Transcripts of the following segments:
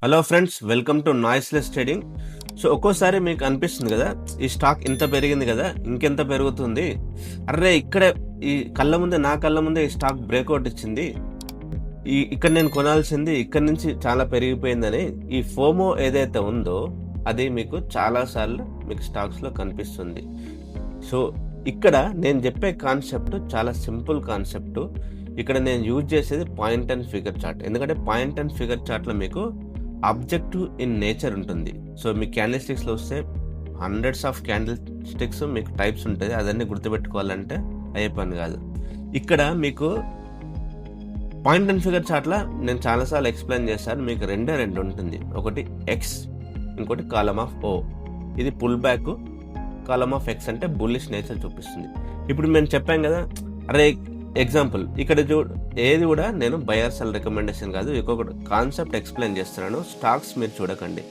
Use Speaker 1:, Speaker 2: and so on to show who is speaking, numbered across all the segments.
Speaker 1: Hello friends, welcome to noiseless trading. So ఒక్కోసారి మీకు అనిపిస్తుంది కదా, ఈ స్టాక్ ఇంత పెరిగింది కదా, ఇంకెంత పెరుగుతుంది, అర్రే ఇక్కడే నా కళ్ళ ముందే ఈ స్టాక్ బ్రేక్అవుట్ ఇచ్చింది, ఇక్కడ నేను కొనాల్సింది ఇక్కడ నుంచి చాలా పెరిగిపోయిందని ఈ ఫోమో ఏదైతే ఉందో అది మీకు చాలాసార్లు మీకు స్టాక్స్లో కనిపిస్తుంది. సో ఇక్కడ నేను చెప్పే కాన్సెప్ట్ చాలా సింపుల్ కాన్సెప్ట్. ఇక్కడ నేను యూజ్ చేసేది పాయింట్ అండ్ ఫిగర్ చార్ట్. ఎందుకంటే పాయింట్ అండ్ ఫిగర్ చార్ట్లో మీకు ఆబ్జెక్టివ్ ఇన్ నేచర్ ఉంటుంది. సో మీ క్యాండిల్ స్టిక్స్లో వస్తే హండ్రెడ్స్ ఆఫ్ క్యాండిల్ స్టిక్స్ మీకు టైప్స్ ఉంటుంది, అదన్నీ గుర్తుపెట్టుకోవాలంటే అయ్యే పని కాదు. ఇక్కడ మీకు పాయింట్ అండ్ ఫిగర్ చార్ట్లో నేను చాలాసార్లు ఎక్స్ప్లెయిన్ చేశాను, మీకు రెండు ఉంటుంది. ఒకటి ఎక్స్, ఇంకోటి కాలమ్ ఆఫ్ ఓ. ఇది pull back, column of X అంటే బుల్లిష్ నేచర్ చూపిస్తుంది. ఇప్పుడు మేము చెప్పాం కదా, అరే ఎగ్జాంపుల్ ఇక్కడ ఏది కూడా నేను బయర్ సెల్ రికమెండేషన్ కాదు, ఇంకొక కాన్సెప్ట్ ఎక్స్ప్లెయిన్ చేస్తున్నాను. స్టాక్స్ మీరు చూడకండి,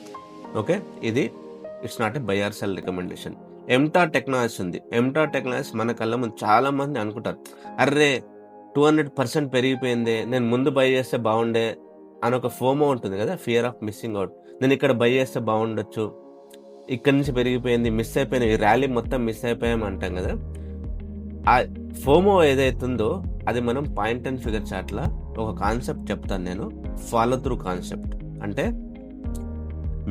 Speaker 1: ఓకే? ఇది it's not a buyer cell recommendation. Ntorq technologies ఉంది. ఎంటార్ టెక్నాలజీస్ మన కళ్ళ ముందు చాలా మంది అనుకుంటారు, అర్రే 200% పెరిగిపోయింది, నేను ముందు బై చేస్తే బాగుండే అని ఒక ఫోమో ఉంటుంది కదా, ఫియర్ ఆఫ్ మిస్సింగ్ అవుట్. నేను ఇక్కడ బై చేస్తే బాగుండొచ్చు, ఇక్కడ నుంచి పెరిగిపోయింది, మిస్ అయిపోయింది, ఈ ర్యాలీ మొత్తం మిస్ అయిపోయాం అంటాం కదా. ఆ ఫోమో ఏదైతుందో అది మనం పాయింట్ అండ్ ఫిగర్ చార్ట్లో ఒక కాన్సెప్ట్ చెప్తాను నేను, ఫాలో త్రూ కాన్సెప్ట్. అంటే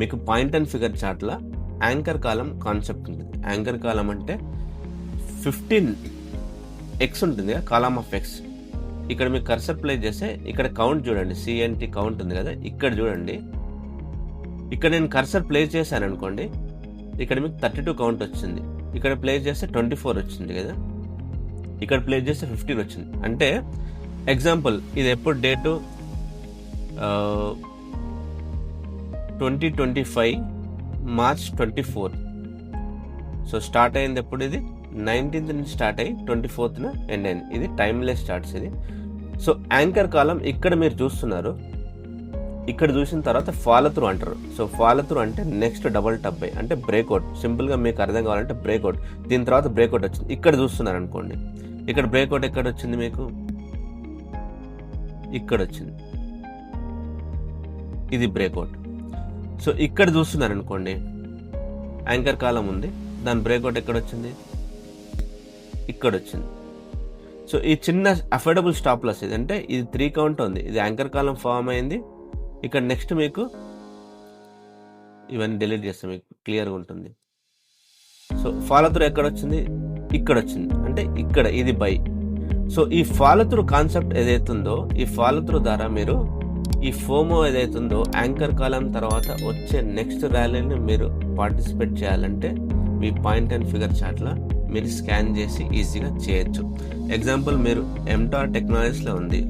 Speaker 1: మీకు పాయింట్ అండ్ ఫిగర్ చార్ట్లో యాంకర్ కాలం కాన్సెప్ట్ ఉంటుంది. యాంకర్ కాలం అంటే 15x ఉంటుంది కదా, కాలమ్ ఆఫ్ ఎక్స్. ఇక్కడ మీకు కర్సర్ ప్లే చేస్తే ఇక్కడ కౌంట్ చూడండి, సిఎన్టీ కౌంట్ ఉంది కదా, ఇక్కడ చూడండి. ఇక్కడ నేను కర్సర్ ప్లే చేశాను అనుకోండి, ఇక్కడ మీకు 32 కౌంట్ వచ్చింది. ఇక్కడ ప్లే చేస్తే 24 వచ్చింది కదా, ఇక్కడ ప్లే చేస్తే 15 వచ్చింది. అంటే ఎగ్జాంపుల్ ఇది ఎప్పుడు డేటు 2025 మార్చ్ 24. సో స్టార్ట్ అయింది ఎప్పుడు, ఇది 19th నుంచి స్టార్ట్ అయ్యి 24th ఎండ్ అయింది. ఇది టైమ్లెస్ చార్ట్స్ ఇది. సో యాంకర్ కాలం ఇక్కడ మీరు చూస్తున్నారు, ఇక్కడ చూసిన తర్వాత ఫాలో త్రూ అంటారు. సో ఫాలో త్రూ అంటే నెక్స్ట్ డబుల్ టప్ బై అంటే బ్రేక్అవుట్. సింపుల్గా మీకు అర్థం కావాలంటే బ్రేక్అవుట్. దీని తర్వాత బ్రేక్అవుట్ వచ్చింది, ఇక్కడ చూస్తున్నారు అనుకోండి. ఇక్కడ బ్రేక్అవుట్ ఎక్కడ వచ్చింది మీకు, ఇక్కడ వచ్చింది, ఇది బ్రేక్అవుట్. సో ఇక్కడ చూస్తున్నారు అనుకోండి, యాంకర్ కాలం ఉంది, దాని బ్రేక్అవుట్ ఎక్కడ వచ్చింది, ఇక్కడ వచ్చింది. సో ఈ చిన్న అఫోర్డబుల్ స్టాప్ లాస్ ఇది, అంటే ఇది 3 కౌంట్ ఉంది, ఇది యాంకర్ కాలం ఫామ్ అయింది. ఇక్కడ నెక్స్ట్ మీకు ఇవన్నీ డిలీట్ చేస్తే మీకు క్లియర్గా ఉంటుంది. సో ఫాలో త్రూ ఎక్కడ వచ్చింది, ఇక్కడ వచ్చింది, అంటే ఇక్కడ ఇది బై. సో ఈ ఫాలో త్రూ కాన్సెప్ట్ ఏదైతుందో, ఈ ఫాలో త్రూ ద్వారా మీరు ఈ ఫోమో ఏదైతుందో యాంకర్ కాలం తర్వాత వచ్చే నెక్స్ట్ ర్యాలీని మీరు పార్టిసిపేట్ చేయాలంటే మీ పాయింట్ అండ్ ఫిగర్ చార్ట్లో మీరు స్కాన్ చేసి ఈజీగా చేయొచ్చు. ఎగ్జాంపుల్ మీరు ఎంటార్ టెక్నాలజీస్లో ఉంది,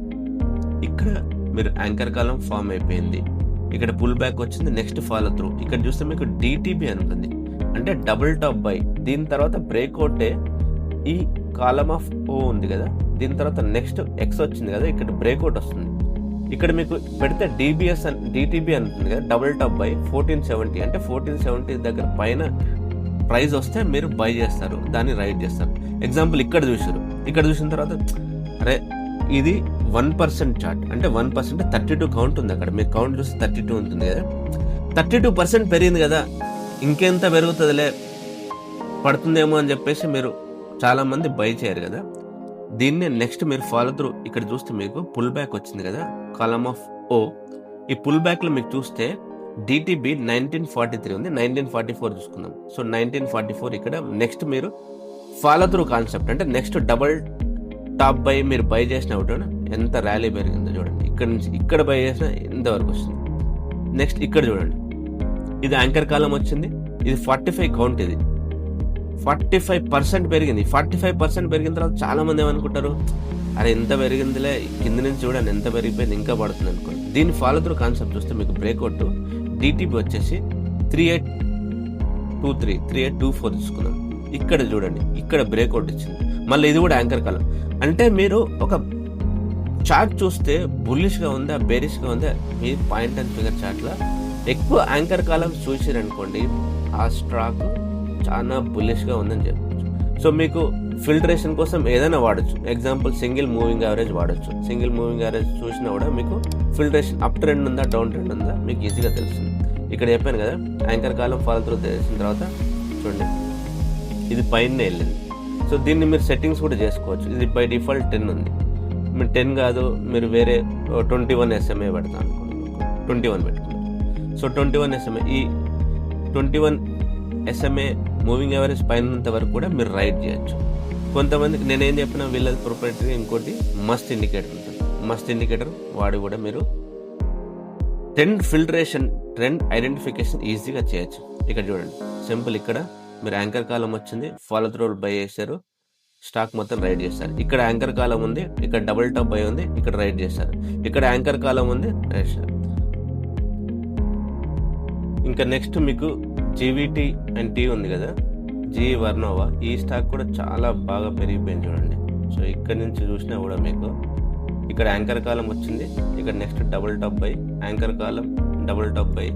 Speaker 1: ఇక్కడ మీరు యాంకర్ కాలం ఫామ్ అయిపోయింది, ఇక్కడ పుల్ బ్యాక్ వచ్చింది, నెక్స్ట్ ఫాలో త్రూ. ఇక్కడ చూస్తే మీకు డిటిబి అని ఉంటుంది, అంటే డబుల్ టాప్ బై. దీని తర్వాత బ్రేక్అవుటే ఈ కాలమ్ ఆఫ్ ఓ ఉంది కదా, దీని తర్వాత నెక్స్ట్ ఎక్స్ వచ్చింది కదా, ఇక్కడ బ్రేక్అవుట్ వస్తుంది. ఇక్కడ మీకు పెడితే డిటిబి అని ఉంటుంది కదా, డబుల్ టాప్ బై 1470. అంటే 1470 దగ్గర పైన ప్రైస్ వస్తే మీరు బై చేస్తారు, దాన్ని రైట్ చేస్తారు. ఎగ్జాంపుల్ ఇక్కడ చూసారు, ఇక్కడ చూసిన తర్వాత అరే ఇది 1% చార్ట్, అంటే 1% 32 కౌంట్ ఉంది. అక్కడ మీరు కౌంట్ చూస్తే 32 ఉంటుంది కదా, 32% పెరిగింది కదా, ఇంకెంత పెరుగుతుందిలే, పడుతుందేమో అని చెప్పేసి మీరు చాలామంది బై చేయరు కదా. దీన్నే నెక్స్ట్ మీరు ఫాలో త్రూ ఇక్కడ చూస్తే మీకు పుల్ బ్యాక్ వచ్చింది కదా, కాలమ్ ఆఫ్ ఓ. ఈ పుల్ బ్యాక్లో మీకు చూస్తే డిటిబి 1943 ఉంది, 1944 చూసుకుందాం. సో 1944 ఇక్కడ నెక్స్ట్ మీరు ఫాలో త్రూ కాన్సెప్ట్ అంటే నెక్స్ట్ డబుల్ టాప్ బై మీరు బై చేసిన ఒకటి ఎంత ర్యాలీ పెరిగిందో చూడండి. ఇక్కడ నుంచి ఇక్కడ బై చేసిన ఇంతవరకు వస్తుంది. నెక్స్ట్ ఇక్కడ చూడండి, ఇది యాంకర్ కాలం వచ్చింది, ఇది 45 కౌంట్, ఇది 45% పెరిగింది. 45% పెరిగిన తర్వాత చాలా మంది ఏమనుకుంటారు, అరే ఎంత పెరిగిందిలే, కింద నుంచి చూడండి ఎంత పెరిగిపోయింది, ఇంకా పడుతుంది అనుకోండి. దీన్ని ఫాలో త్రూ కాన్సెప్ట్ చూస్తే మీకు బ్రేక్అవుట్ డిటిబి వచ్చేసి 3823 3824 తీసుకుందాం. ఇక్కడ చూడండి, ఇక్కడ బ్రేక్అవుట్ ఇచ్చింది, మళ్ళీ ఇది కూడా యాంకర్ కాలం. అంటే మీరు ఒక చార్ట్ చూస్తే బుల్లిష్గా ఉందా బేరిష్గా ఉందా, మీ పాయింట్ అండ్ ఫిగర్ చార్ట్లో ఎక్కువ యాంకర్ కాలం చూసారనుకోండి, ఆ స్టాక్ చాలా బుల్లిష్గా ఉందని చెప్పచ్చు. సో మీకు ఫిల్టరేషన్ కోసం ఏదైనా వాడచ్చు. ఎగ్జాంపుల్ సింగిల్ మూవింగ్ యావరేజ్ వాడచ్చు. సింగిల్ మూవింగ్ యావరేజ్ చూసినా కూడా మీకు ఫిల్టరేషన్ అప్ ట్రెండ్ ఉందా డౌన్ ట్రెండ్ ఉందా మీకు ఈజీగా తెలుస్తుంది. ఇక్కడ చెప్పాను కదా, యాంకర్ కాలం ఫాలో త్రూ చేసిన తర్వాత చూడండి ఇది పైనే వెళ్ళింది. సో దీన్ని మీరు సెట్టింగ్స్ కూడా చేసుకోవచ్చు. ఇది బై డిఫాల్ట్ 10 ఉంది. మీరు 10 కాదు, మీరు వేరే 21 SMA పెడతాను అనుకోండి, 21 పెట్టుకోండి. సో 21 SMA, ఈ 21 SMA మూవింగ్ యావరేజ్ పైనంత వరకు కూడా మీరు రైడ్ చేయొచ్చు. కొంతమందికి నేనేం చెప్పినా వీళ్ళది ప్రొపరేటరీ, ఇంకోటి మస్ట్ ఇండికేటర్ ఉంటుంది. మస్ట్ ఇండికేటర్ వాడి కూడా మీరు ట్రెండ్ ఫిల్టరేషన్, ట్రెండ్ ఐడెంటిఫికేషన్ ఈజీగా చేయొచ్చు. ఇక్కడ చూడండి సింపుల్, ఇక్కడ మీరు యాంకర్ కాలం వచ్చింది, ఫాలో త్రూ బై చేశారు, స్టాక్ మొత్తం రైడ్ చేస్తారు. ఇక్కడ యాంకర్ కాలం ఉంది, ఇక్కడ డబుల్ టాప్ బై ఉంది, ఇక్కడ రైడ్ చేస్తారు. ఇక్కడ యాంకర్ కాలం ఉంది, రైడ్ చేస్తారు. ఇంకా నెక్స్ట్ మీకు జీవీటీ అండ్ టీ ఉంది కదా, జీ వర్నోవా, ఈ స్టాక్ కూడా చాలా బాగా పెరిగిపోయింది చూడండి. సో ఇక్కడ నుంచి చూసినా కూడా మీకు ఇక్కడ యాంకర్ కాలం వచ్చింది, ఇక్కడ next double tap by, anchor column double tap by,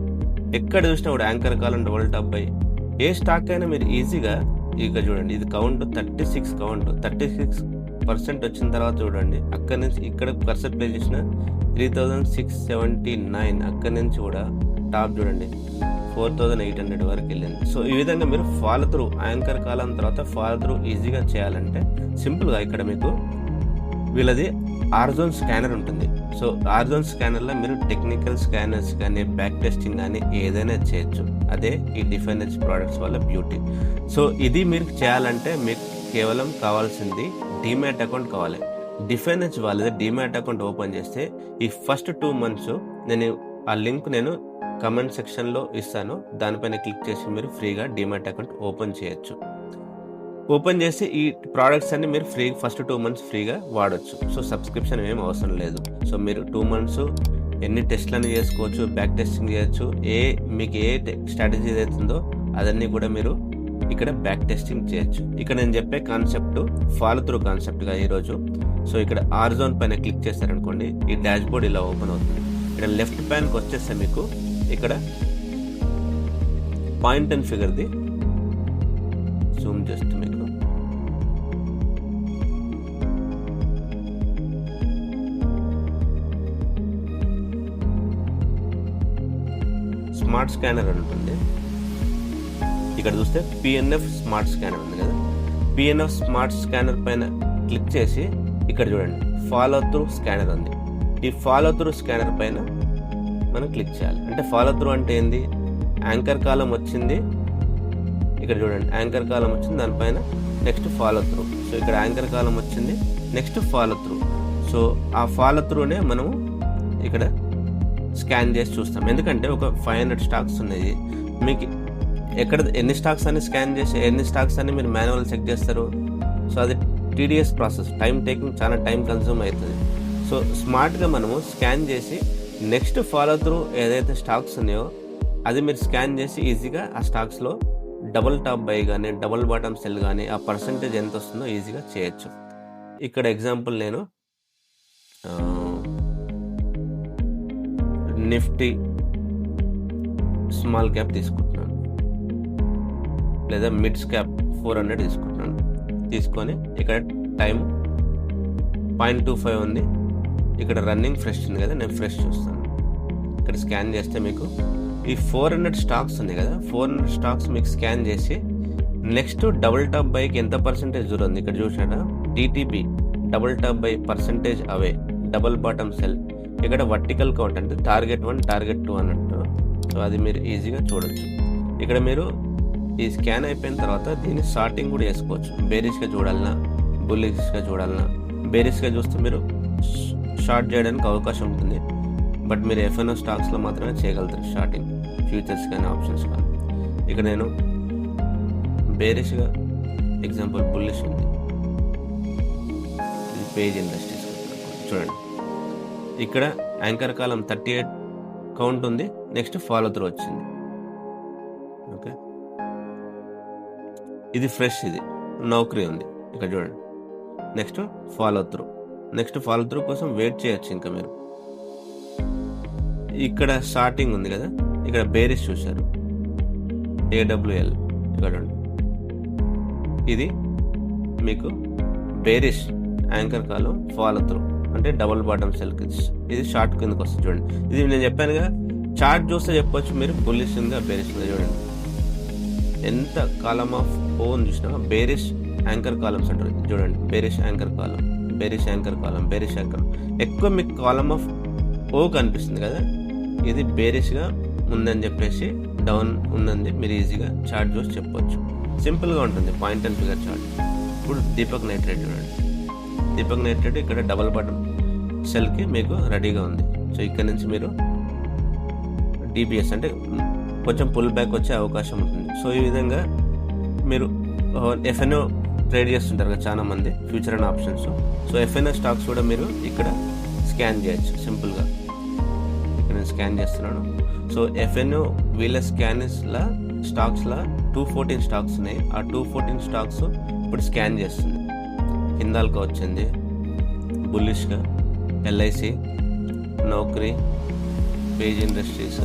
Speaker 1: ఎక్కడ చూసినా కూడా anchor column double tap by. A stock అయినా మీరు ఈజీగా ఇక చూడండి, ఇది కౌంట్ 36 కౌంట్ 36% వచ్చిన తర్వాత చూడండి, అక్కడి నుంచి ఇక్కడ కర్సర్ ప్లే చేసిన 3679, అక్కడి నుంచి కూడా టాప్ చూడండి 4800 వరకు వెళ్ళింది. సో ఈ విధంగా మీరు ఫాలో త్రూ యాంకర్ కాలం తర్వాత ఫాలో త్రూ ఈజీగా చేయాలంటే సింపుల్గా ఇక్కడ మీకు వీళ్ళది ఆర్జోన్ స్కానర్ ఉంటుంది. సో ఆర్జోన్ స్కానర్లో మీరు టెక్నికల్ స్కానర్స్ కానీ బ్యాక్ టెస్టింగ్ కానీ ఏదైనా చేయొచ్చు. అదే ఈ డిఫైనెన్స్ ప్రోడక్ట్స్ వల్ల బ్యూటీ. సో ఇది మీరు చేయాలంటే మీకు కేవలం కావాల్సింది డీమ్యాట్ అకౌంట్ కావాలి. డిఫైనెన్స్ వాళ్ళది డీమ్యాట్ అకౌంట్ ఓపెన్ చేస్తే ఈ ఫస్ట్ 2 months నేను ఆ లింక్ నేను కమెంట్ సెక్షన్లో ఇస్తాను, దానిపైన క్లిక్ చేసి మీరు ఫ్రీగా డీమ్యాట్ అకౌంట్ ఓపెన్ చేయొచ్చు. ఓపెన్ చేసి ఈ ప్రోడక్ట్స్ అన్ని మీరు ఫ్రీ ఫస్ట్ 2 months ఫ్రీగా వాడచ్చు. సో సబ్స్క్రిప్షన్ ఏం అవసరం లేదు. సో మీరు 2 months ఎన్ని టెస్ట్లని చేసుకోవచ్చు, బ్యాక్ టెస్టింగ్ చేయొచ్చు. మీకు ఏ స్ట్రాటజీ అవుతుందో అదన్నీ కూడా మీరు ఇక్కడ బ్యాక్ టెస్టింగ్ చేయొచ్చు. ఇక్కడ నేను చెప్పే కాన్సెప్ట్ ఫాలో త్రూ కాన్సెప్ట్గా ఈరోజు. సో ఇక్కడ ఆర్జోన్ పైన క్లిక్ చేస్తారనుకోండి, ఈ డాష్ బోర్డ్ ఇలా ఓపెన్ అవుతుంది. ఇక్కడ లెఫ్ట్ ప్యాన్కి వచ్చేస్తే మీకు ఇక్కడ పాయింట్ అండ్ ఫిగర్ది జూమ్ చేస్తే మీకు స్మార్ట్ స్కానర్ ఉంటుంది. ఇక్కడ చూస్తే పిఎన్ఎఫ్ స్మార్ట్ స్కానర్ ఉంది కదా, పిఎన్ఎఫ్ స్మార్ట్ స్కానర్ పైన క్లిక్ చేసి ఇక్కడ చూడండి ఫాలో త్రూ స్కానర్ ఉంది. ఈ ఫాలో త్రూ స్కానర్ పైన మనం క్లిక్ చేయాలి. అంటే ఫాలో త్రూ అంటే ఏంది, యాంకర్ కాలం వచ్చింది, ఇక్కడ చూడండి యాంకర్ కాలం వచ్చింది, దానిపైన నెక్స్ట్ ఫాలో త్రూ. సో ఇక్కడ యాంకర్ కాలం వచ్చింది, నెక్స్ట్ ఫాలో త్రూ. సో ఆ ఫాలో త్రూనే మనము ఇక్కడ స్కాన్ చేసి చూస్తాం. ఎందుకంటే ఒక 500 స్టాక్స్ ఉన్నాయి, మీకు ఎక్కడ ఎన్ని స్టాక్స్ అని స్కాన్ చేసి ఎన్ని స్టాక్స్ అని మీరు మాన్యువల్ చెక్ చేస్తారు. సో అది టీడీఎస్ ప్రాసెస్, టైం టేకింగ్, చాలా టైం కన్జ్యూమ్ అవుతుంది. సో స్మార్ట్గా మనము స్కాన్ చేసి నెక్స్ట్ ఫాలో త్రూ ఏదైతే స్టాక్స్ ఉన్నాయో అది మీరు స్కాన్ చేసి ఈజీగా ఆ స్టాక్స్లో డబుల్ టాప్ బై కానీ డబుల్ బాటమ్ సెల్ కానీ ఆ పర్సంటేజ్ ఎంత వస్తుందో ఈజీగా చేయొచ్చు. ఇక్కడ ఎగ్జాంపుల్ నేను నిఫ్టీ స్మాల్ క్యాప్ తీసుకుంటున్నాను, లేదా మిడ్స్ క్యాప్ 400 తీసుకుంటున్నాను. తీసుకొని ఇక్కడ టైం 0.25 ఉంది, ఇక్కడ రన్నింగ్ ఫ్రెష్ ఉంది కదా, నేను ఫ్రెష్ చూస్తాను. ఇక్కడ స్కాన్ చేస్తే మీకు ఈ 400 స్టాక్స్ ఉంది కదా, 400 స్టాక్స్ మీకు స్కాన్ చేసి నెక్స్ట్ డబుల్ టాప్ బైకి ఎంత పర్సెంటేజ్ ఉంది ఇక్కడ చూసారా, TTB double tap by percentage away, double bottom cell, ఇక్కడ వర్టికల్ కౌంట్ అంటే టార్గెట్ 1 టార్గెట్ 2 అన్నట్టు. సో అది మీరు ఈజీగా చూడొచ్చు. ఇక్కడ మీరు ఈ స్కాన్ అయిపోయిన తర్వాత దీన్ని షార్టింగ్ కూడా చేసుకోవచ్చు. బేరిష్గా చూడాలన్నా బుల్లిష్గా చూడాలన్నా, బేరిష్గా చూస్తే మీరు షార్ట్ చేయడానికి అవకాశం ఉంటుంది. బట్ మీరు ఎఫ్ఎన్ఓ స్టాక్స్లో మాత్రమే చేయగలుగుతారు షార్టింగ్, ఫ్యూచర్స్ కానీ ఆప్షన్స్ కానీ. ఇక్కడ నేను బేరిష్గా ఎగ్జాంపుల్ బుల్లిష్ ఉంది, ఇది పేజ్ ఇండస్ట్రీస్ చూడండి. ఇక్కడ యాంకర్ కాలం 38 కౌంట్ ఉంది, నెక్స్ట్ ఫాలో త్రూ వచ్చింది. ఓకే, ఇది ఫ్రెష్, ఇది నౌకరీ ఉంది ఇక్కడ చూడండి. Next follow through, next follow through కోసం వెయిట్ చేయొచ్చు. ఇంకా మీరు ఇక్కడ షార్టింగ్ ఉంది కదా, ఇక్కడ బేరిష్ చూశారు, AWL ఇక్కడ ఇది మీకు బేరిష్ యాంకర్ కాలం ఫాలో త్రూ అంటే డబుల్ బాటమ్ సెల్ ఇది షార్ట్ కిందకి వస్తుంది చూడండి. ఇది నేను చెప్పానుగా, చార్ట్ చూస్తే చెప్పొచ్చు మీరు బుల్లిష్ ఉందా బేరిష్ ఉందా. చూడండి ఎంత కాలం ఆఫ్ ఓన్ చూసినా బేరిష్ యాంకర్ కాలమ్స్ అంటారు. చూడండి బేరిష్ యాంకర్ కాలం, బేరిష్ యాంకర్ కాలం, బేరిష్ యాంకర్. ఎక్కువ మీకు కాలం ఆఫ్ ఓ కనిపిస్తుంది కదా, ఇది బేరిష్గా ఉందని చెప్పేసి డౌన్ ఉందని మీరు ఈజీగా చార్ట్ చూసి చెప్పొచ్చు. సింపుల్గా ఉంటుంది పాయింట్ అండ్ ఫిగర్ చార్ట్. ఇప్పుడు దీపక్ నైట్రేట్ చూడండి, దీపక్ నైట్రేట్ ఇక్కడ డబల్ బాటమ్ సెల్కి మీకు రెడీగా ఉంది. సో ఇక్కడ నుంచి మీరు డిబిఎస్ అంటే కొంచెం పుల్ బ్యాక్ వచ్చే అవకాశం ఉంటుంది. సో ఈ విధంగా మీరు ఎఫ్ఎన్ఓ ట్రేడ్ చేస్తుంటారు కదా చాలా మంది, future and options. So F&O stocks కూడా మీరు ఇక్కడ స్కాన్ చేయొచ్చు సింపుల్గా. ఇక్కడ నేను స్కాన్ చేస్తున్నాను. సో ఎఫ్ఎన్ఓ వీళ్ళ స్కాన్స్లా స్టాక్స్లా 214 స్టాక్స్ ఉన్నాయి. ఆ 214 స్టాక్స్ ఇప్పుడు స్కాన్ చేస్తుంది. హిందాల్కో వచ్చింది బుల్లిష్గా, ఎల్ఐసి, నౌకరీ, పేజ్ ఇండస్ట్రీస్.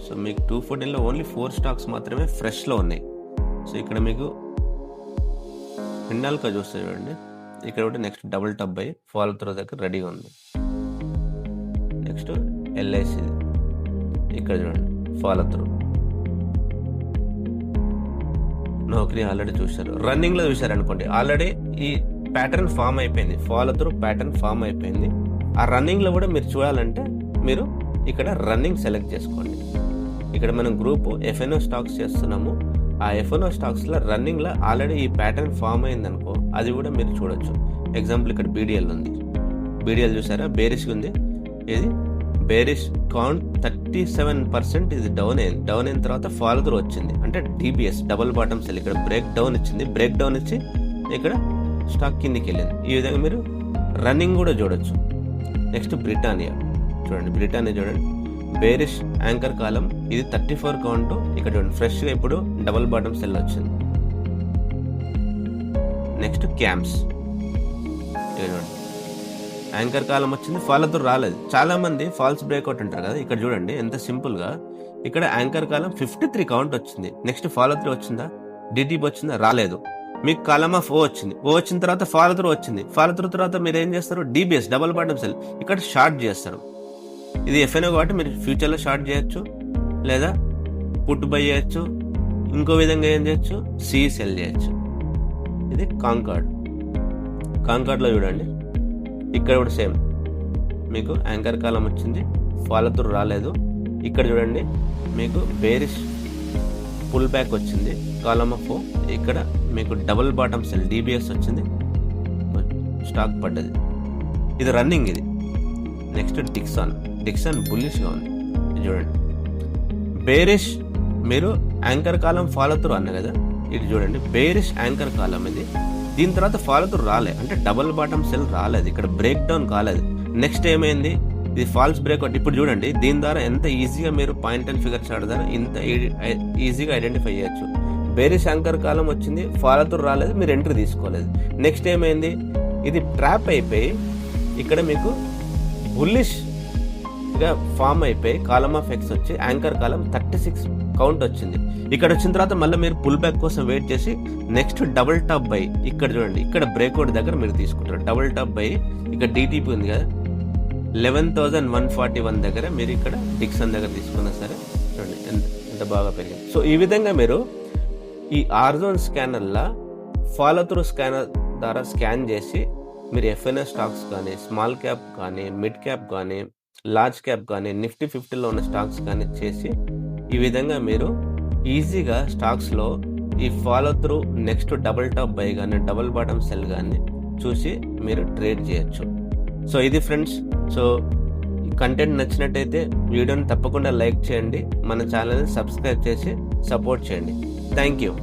Speaker 1: సో మీకు 214లో ఓన్లీ 4 స్టాక్స్ మాత్రమే ఫ్రెష్లో ఉన్నాయి. సో ఇక్కడ మీకు హిండాల్కో చూస్తే చూడండి, ఇక్కడ ఒకటి నెక్స్ట్ డబుల్ టబ్ అయ్యి ఫాలో త్రూ దగ్గర రెడీగా ఉంది. నెక్స్ట్ ఎల్ఐసి ఇక్కడ చూడండి ఫాలో త్రూ. నౌకరీ ఆల్రెడీ చూశారు, రన్నింగ్లో చూశారు అనుకోండి. ఆల్రెడీ ఈ ప్యాటర్న్ ఫామ్ అయిపోయింది, ఫాలో త్రూ ప్యాటర్న్ ఫామ్ అయిపోయింది. ఆ రన్నింగ్లో కూడా మీరు చూడాలంటే మీరు ఇక్కడ రన్నింగ్ సెలెక్ట్ చేసుకోండి. ఇక్కడ మనం గ్రూప్ ఎఫ్ఎన్ఓ స్టాక్స్ చేస్తున్నాము. ఆ ఎఫ్ఎన్ఓ స్టాక్స్లో రన్నింగ్లో ఆల్రెడీ ఈ ప్యాటర్న్ ఫామ్ అయింది అనుకో, అది కూడా మీరు చూడొచ్చు. ఎగ్జాంపుల్ ఇక్కడ బీడిఎల్ ఉంది, బీడిఎల్ చూసారా బేరిష్ ఉంది. ఇది బేరిష్ కౌంట్ 37% ఇది డౌన్ అయింది. డౌన్ అయిన తర్వాత ఫాలో త్రూ వచ్చింది అంటే డిబిఎస్ డబుల్ బాటమ్ సెల్. ఇక్కడ బ్రేక్ డౌన్ ఇచ్చింది, బ్రేక్ డౌన్ ఇచ్చి ఇక్కడ స్టాక్ కిందికి వెళ్ళింది. ఈ విధంగా మీరు రన్నింగ్ కూడా చూడొచ్చు. నెక్స్ట్ బ్రిటానియా చూడండి, బ్రిటానియా చూడండి బేరిష్ యాంకర్ కాలం, ఇది 34 కౌంట్. ఇక్కడ చూడండి ఫ్రెష్గా ఇప్పుడు డబుల్ బాటమ్ సెల్ వచ్చింది. నెక్స్ట్ క్యాంప్స్ చూడండి యాంకర్ కాలం వచ్చింది, ఫాలో త్రూ రాలేదు. చాలా మంది ఫాల్స్ బ్రేక్అవుట్ అంటారు కదా, ఇక్కడ చూడండి ఎంత సింపుల్ గా ఇక్కడ యాంకర్ కాలం 53 కౌంట్ వచ్చింది. నెక్స్ట్ ఫాలో త్రూ వచ్చిందా, డిటిపి వచ్చిందా, రాలేదు. మీకు కాలం ఆఫ్ ఓ వచ్చింది, ఓ వచ్చిన తర్వాత ఫాలో త్రూ వచ్చింది. ఫాలో త్రూ తర్వాత మీరు ఏం చేస్తారు, డిబిఎస్ డబుల్ బాటమ్ సెల్ ఇక్కడ షార్ట్ చేస్తారు. ఇది ఎఫ్ఎన్ఓ కాబట్టి మీరు ఫ్యూచర్లో షార్ట్ చేయొచ్చు, లేదా పుట్ బై చేయొచ్చు. ఇంకో విధంగా ఏం చేయొచ్చు, సి సెల్ చేయొచ్చు. ఇది కాంకార్డ్లో చూడండి, ఇక్కడ కూడా సేమ్ మీకు యాంకర్ కాలం వచ్చింది, ఫాలో త్రూ రాలేదు. ఇక్కడ చూడండి మీకు బేరిష్ పుల్ బ్యాక్ వచ్చింది, కాలం ఆఫ్ ఇక్కడ మీకు డబుల్ బాటమ్ సెల్ డిబిఎస్ వచ్చింది, స్టాక్ పడ్డది. ఇది రన్నింగ్ ఇది. నెక్స్ట్ డిక్సాన్ బుల్లిష్గా ఉంది చూడండి. బేరిష్ మీరు యాంకర్ కాలం ఫాలో త్రూ అన్న కదా, ఇది చూడండి బేరిష్ యాంకర్ కాలం ఇది. దీని తర్వాత ఫాలో త్రూ రాలే అంటే డబుల్ బాటమ్ సెల్ రాలేదు, ఇక్కడ బ్రేక్ డౌన్ కాలేదు. నెక్స్ట్ ఏమైంది, ఇది ఫాల్స్ బ్రేక్అవుట్. ఇప్పుడు చూడండి దీని ద్వారా ఎంత ఈజీగా మీరు పాయింట్ అండ్ ఫిగర్ చార్ట్ ద్వారా ఇంత ఈజీగా ఐడెంటిఫై చేయొచ్చు. బేరిష్ యాంకర్ కాలం వచ్చింది, ఫాలో త్రూ రాలేదు, మీరు ఎంట్రీ తీసుకోలేదు. నెక్స్ట్ ఏమైంది, ఇది ట్రాప్ అయిపోయి ఇక్కడ మీకు బుల్లిష్గా ఫామ్ అయిపోయి కాలం ఆఫ్ ఎక్స్ వచ్చి యాంకర్ కాలం 36 కౌంట్ వచ్చింది. ఇక్కడ వచ్చిన తర్వాత మళ్ళీ మీరు పుల్ బ్యాక్ కోసం వెయిట్ చేసి నెక్స్ట్ డబుల్ టాప్ బై ఇక్కడ చూడండి, ఇక్కడ బ్రేక్అవుట్ దగ్గర మీరు తీసుకుంటారు. డబుల్ టాప్ బై ఇక్కడ డిటిపి ఉంది కదా 11,141 దగ్గర మీరు ఇక్కడ డిక్సన్ దగ్గర తీసుకున్నా సరే చూడండి ఎంత బాగా పెరిగింది. సో ఈ విధంగా మీరు ఈ ఆర్జోన్ స్కానర్లా ఫాలో త్రూ స్కానర్ ద్వారా స్కాన్ చేసి మీరు ఎఫ్ఎన్ఓ స్టాక్స్ కానీ, స్మాల్ క్యాప్ కానీ, మిడ్ క్యాప్ కానీ, లార్జ్ క్యాప్ కానీ, నిఫ్టీ 50లో ఉన్న స్టాక్స్ కానీ చేసి ఈ విధంగా మీరు ఈజీగా స్టాక్స్లో ఈ follow through next double tap by కానీ, డబుల్ బాటమ్ సెల్ కానీ చూసి మీరు ట్రేడ్ చేయొచ్చు. సో ఇది ఫ్రెండ్స్. సో కంటెంట్ నచ్చినట్టయితే వీడియోని తప్పకుండా లైక్ చేయండి, మన ఛానల్ని సబ్స్క్రైబ్ చేసి సపోర్ట్ చేయండి. Thank you.